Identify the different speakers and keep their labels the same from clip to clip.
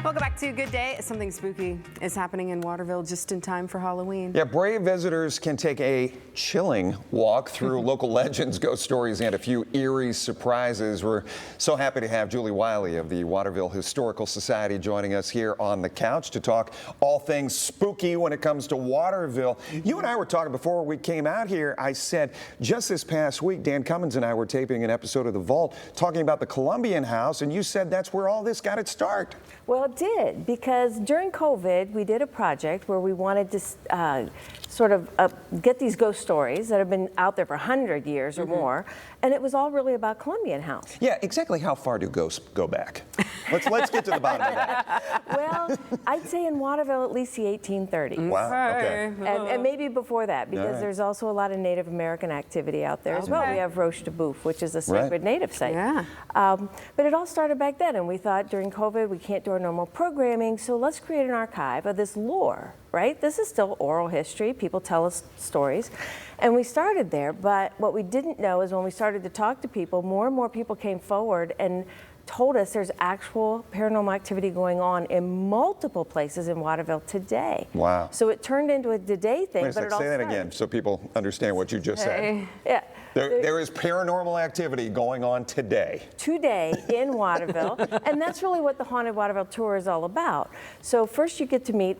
Speaker 1: Welcome back to Good Day. Something spooky is happening in Waterville just in time for Halloween.
Speaker 2: Yeah, brave visitors can take a chilling walk through local legends, ghost stories, and a few eerie surprises. We're so happy to have Julie Wiley of the Waterville Historical Society joining us here on the couch to talk all things spooky when it comes to Waterville. You and I were talking before we came out here. I said just this past week, Dan Cummins and I were taping an episode of The Vault talking about the Columbian House, and you said that's where all this got its start.
Speaker 3: Well, it did, because during COVID, we did a project where we wanted to get these ghost stories that have been out there for 100 years or more, and it was all really about Columbian House.
Speaker 2: Yeah, exactly how far do ghosts go back? Let's get to the bottom of that.
Speaker 3: Well, I'd say in Waterville at least the 1830s.
Speaker 2: Wow, okay.
Speaker 3: And maybe before that, because there's also a lot of Native American activity out there as well. We have Roche de Boeuf, which is a sacred native site.
Speaker 1: Yeah.
Speaker 3: But it all started back then, and we thought during COVID we can't do our normal programming, so let's create an archive of this lore, right? This is still oral history. People tell us stories. And we started there, but what we didn't know is when we started to talk to people, more and more people came forward and told us there's actual paranormal activity going on in multiple places in Waterville today.
Speaker 2: Wow.
Speaker 3: So it turned into a today thing.
Speaker 2: Wait a second, say that again so people understand what you just said.
Speaker 3: Yeah.
Speaker 2: There is paranormal activity going on today.
Speaker 3: Today in Waterville, and that's really what the Haunted Waterville Tour is all about. So first you get to meet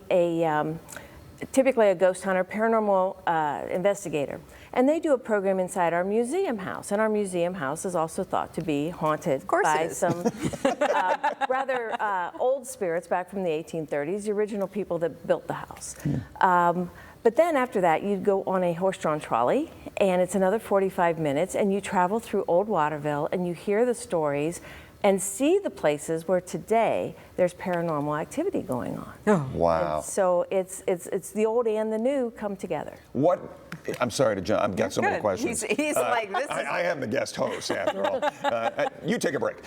Speaker 3: typically a ghost hunter, paranormal investigator. And they do a program inside our museum house. And our museum house is also thought to be haunted by some rather old spirits back from the 1830s, the original people that built the house. But then after that, you'd go on a horse-drawn trolley, and it's another 45 minutes, and you travel through Old Waterville, and you hear the stories and see the places where today there's paranormal activity going on.
Speaker 2: Oh. Wow.
Speaker 3: And so it's the old and the new come together.
Speaker 2: I'm sorry to jump. I've got so many questions.
Speaker 1: He's like, this is...
Speaker 2: I am the guest host, after all. You take a break.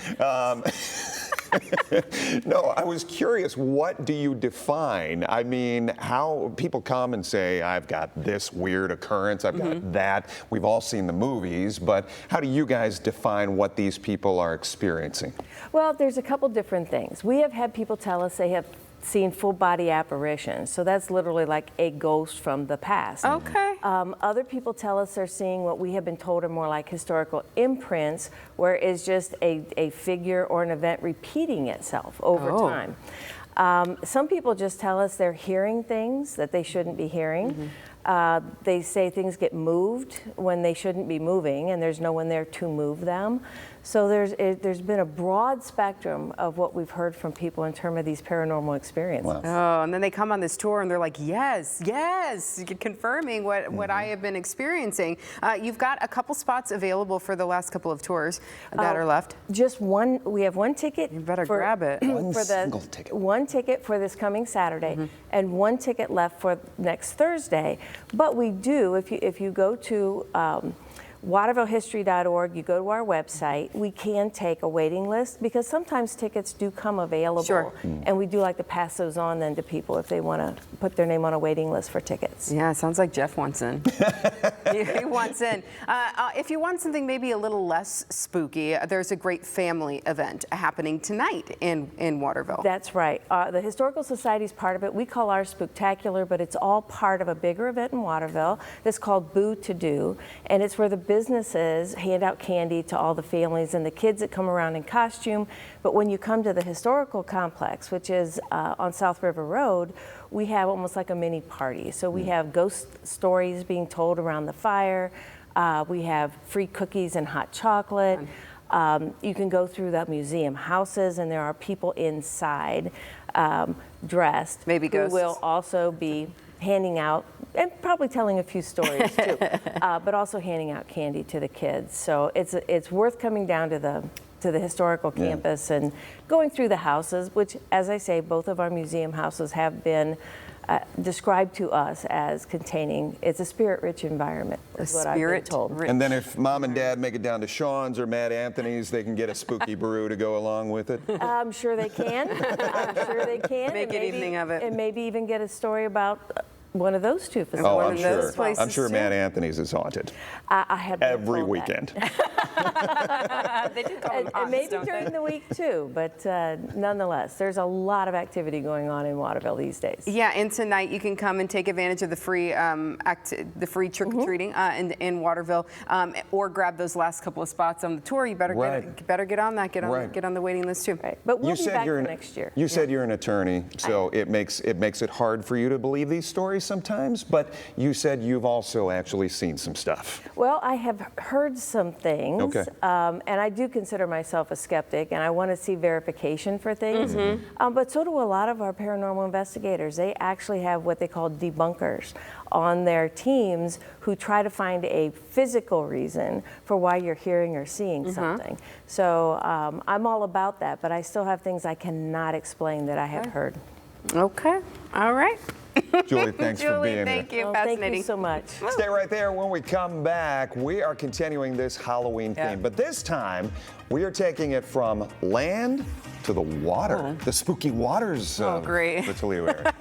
Speaker 2: No, I was curious, what do you define? I mean, how people come and say, I've got this weird occurrence, I've got that. We've all seen the movies, but how do you guys define what these people are experiencing?
Speaker 3: Well, there's a couple different things. We have had people tell us they have seen full body apparitions. So that's literally like a ghost from the past.
Speaker 1: Okay.
Speaker 3: Other people tell us they're seeing what we have been told are more like historical imprints, where it's just a figure or an event repeating itself over time. Some people just tell us they're hearing things that they shouldn't be hearing. They say things get moved when they shouldn't be moving, and there's no one there to move them. So there's been a broad spectrum of what we've heard from people in terms of these paranormal experiences.
Speaker 2: Wow.
Speaker 1: Oh, and then they come on this tour and they're like, yes, confirming what I have been experiencing. You've got a couple spots available for the last couple of tours that are left.
Speaker 3: Just one. We have one ticket.
Speaker 1: You better grab it.
Speaker 2: One single ticket.
Speaker 3: One ticket for this coming Saturday, and one ticket left for next Thursday. But we do, if you go to watervillehistory.org, you go to our website, we can take a waiting list, because sometimes tickets do come available.
Speaker 1: Sure.
Speaker 3: And we do like to pass those on then to people if they want to put their name on a waiting list for tickets.
Speaker 1: Yeah, it sounds like Jeff wants in. He wants in. If you want something maybe a little less spooky, there's a great family event happening tonight in Waterville.
Speaker 3: That's right. The Historical Society is part of it. We call ours Spooktacular, but it's all part of a bigger event in Waterville that's called Boo to Do, and it's where the businesses hand out candy to all the families and the kids that come around in costume. But when you come to the historical complex, which is on South River Road, we have almost like a mini party. So we have ghost stories being told around the fire. We have free cookies and hot chocolate. You can go through the museum houses, and there are people inside dressed.
Speaker 1: Maybe ghosts.
Speaker 3: Who will also be handing out, and probably telling a few stories too, but also handing out candy to the kids. So it's worth coming down to the historical campus and going through the houses, which, as I say, both of our museum houses have been described to us as containing, it's a spirit-rich environment, is what I've been told.
Speaker 2: And then if mom and dad make it down to Sean's or Matt Anthony's, they can get a spooky brew to go along with it.
Speaker 3: I'm sure they can. I'm sure they can.
Speaker 1: Make an evening of it.
Speaker 3: And maybe even get a story about one of those two facilities.
Speaker 2: Oh,
Speaker 1: one
Speaker 2: I'm
Speaker 1: of
Speaker 2: sure.
Speaker 1: those places,
Speaker 2: I'm sure
Speaker 1: too.
Speaker 2: Matt Anthony's is haunted
Speaker 3: I have been
Speaker 2: every
Speaker 3: told that.
Speaker 2: weekend.
Speaker 1: They do call them
Speaker 3: And
Speaker 1: haunts,
Speaker 3: maybe
Speaker 1: don't
Speaker 3: during
Speaker 1: they?
Speaker 3: the week too, but nonetheless, there's a lot of activity going on in Waterville these days.
Speaker 1: Yeah, and tonight you can come and take advantage of the free trick-or-treating in Waterville, or grab those last couple of spots on the tour. You better get on that. Get on the waiting list too.
Speaker 3: Right. But we'll be back for next year.
Speaker 2: You said you're an attorney, so it makes it hard for you to believe these stories sometimes, but you said you've also actually seen some stuff.
Speaker 3: Well, I have heard some things,
Speaker 2: Okay.
Speaker 3: And I do consider myself a skeptic, and I want to see verification for things. But so do a lot of our paranormal investigators. They actually have what they call debunkers on their teams who try to find a physical reason for why you're hearing or seeing something. So I'm all about that, but I still have things I cannot explain that I have heard.
Speaker 1: Okay. All right.
Speaker 2: Julie, thanks for
Speaker 1: Julie,
Speaker 2: being here.
Speaker 1: thank you.
Speaker 3: Well,
Speaker 1: Fascinating.
Speaker 3: thank you so much.
Speaker 2: Stay right there. When we come back, we are continuing this Halloween theme, but this time we are taking it from land to the water, the spooky waters
Speaker 1: great.
Speaker 2: of the Toledo area.